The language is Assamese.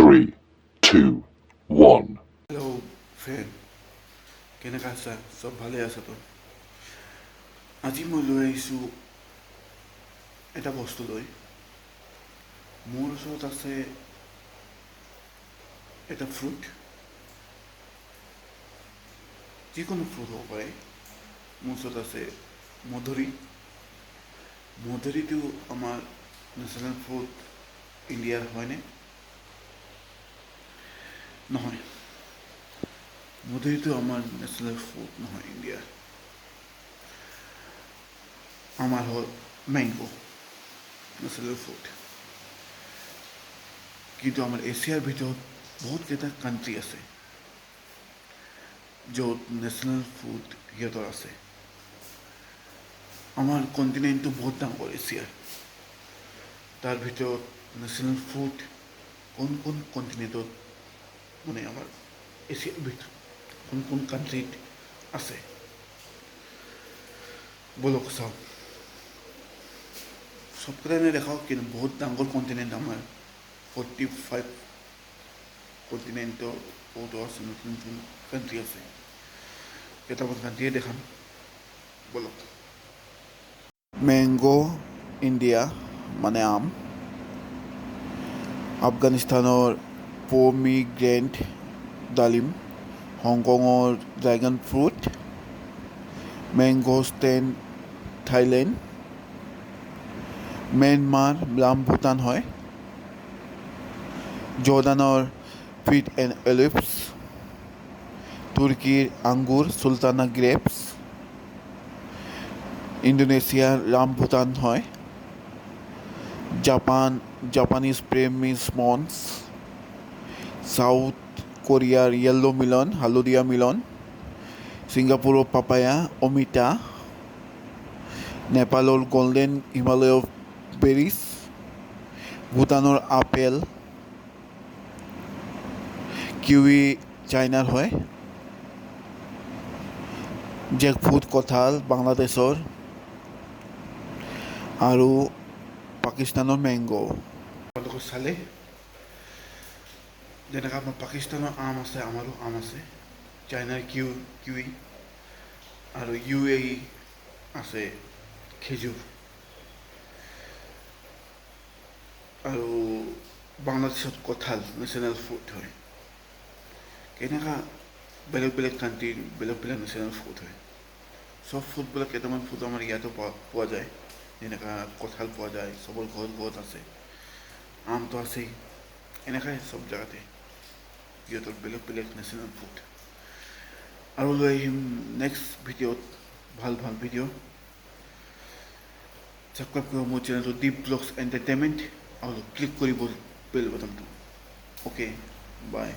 Three, two, one. Hello' friend, কেনেকৈ আছা? চব ভালে আছা তো? আজি মই লৈ আহিছোঁ এটা বস্তু লৈ। মোৰ ওচৰত আছে এটা ফ্ৰুট, যিকোনো ফ্ৰুট হ'ব পাৰে। মোৰ ওচৰত আছে মধুৰি। মধুৰিটো আমাৰ নেশ্যনেল ফ্ৰুট ইণ্ডিয়াৰ হয়নে? নহয়, মধুৰিটো আমাৰ নেশ্যনেল ফ্ৰুট নহয় ইণ্ডিয়াৰ। আমাৰ হ'ল মেংগো নেশ্যনেল ফ্ৰুট। কিন্তু আমাৰ এছিয়াৰ ভিতৰত বহুতকেইটা কাণ্ট্ৰি আছে য'ত নেশ্যনেল ফ্ৰুট সিহঁতৰ আছে। আমাৰ কণ্টিনেণ্টটো বহুত ডাঙৰ এছিয়াৰ। তাৰ ভিতৰত নেশ্যনেল ফ্ৰুট কোন কোন কণ্টিনেণ্টত, মানে আমাৰ এছিয়াৰ ভিতৰত কোন কোন কাণ্ট্ৰিত আছে ব'লক চাওঁ। চবকেইটা দেখাওক, কিন্তু বহুত ডাঙৰ কণ্টিনেণ্ট আমাৰ 45 কণ্টিনেণ্টৰ বহুতো আছে, নতুন নতুন কাণ্ট্ৰি আছে। কেইটামান কাণ্ট্ৰিয়ে দেখাম ব'লক। মেংগো ইণ্ডিয়া মানে আম, আফগানিস্তানৰ পমিগ্ৰেণ্ট ডালিম, হংকঙৰ dragon fruit, mangosteen Thailand, Myanmar Bhutan হয়, জৰ্ডানৰ ফিগ এণ্ড অলিভছ, তুৰ্কীৰ আঙ্গুৰ চুলতানা গ্ৰেপছ, ইণ্ডোনেছিয়াৰ ভূটান হয়, জাপানীজ প্ৰেমিজ মঞ্চ, চাউথ কোৰিয়াৰ য়েল্লো মিলন হালধীয়া মিলন, ছিংগাপুৰৰ পাপায়া অমিতা, নেপালৰ গল্ডেন হিমালয় বেৰিজ, ভূটানৰ আপেল, কিৱি চাইনাৰ হয়, জেকফ্ৰুট কঁঠাল বাংলাদেশৰ, আৰু পাকিস্তানৰ মেংগো। আপোনালোকে চালে যেনেকৈ আমাৰ পাকিস্তানৰ আম আছে, আমাৰো আম আছে। চাইনাৰ কিৱি আৰু UAE আছে খেজুৰ, আৰু বাংলাদেশত কঁঠাল নেশ্যনেল ফ্ৰুট হয়। কেনেকুৱা বেলেগ বেলেগ কাণ্ট্ৰিৰ বেলেগ বেলেগ নেশ্যনেল ফ্ৰুট হয়। চব ফ্ৰুটবিলাক কেইটামান ফ্ৰুট আমাৰ ইয়াতো পোৱা যায়, যেনেকুৱা কঁঠাল পোৱা যায়, চবৰ ঘৰত ঘৰত আছে, আমটো আছেই। এনেকুৱাই চব জেগাতে সিহঁতৰ বেলেগ বেলেগ নেশ্যনেল ফ্ৰুট। আৰু লৈ আহিম নেক্সট ভিডিঅ'ত ভাল ভাল ভিডিঅ'। ছাবস্ক্ৰাইব কৰিব মোৰ চেনেলটো দীপ ব্লগছ এণ্টাৰটেইনমেণ্ট, আৰু ক্লিক কৰিব বেল বটনটো। অ'কে, বাই।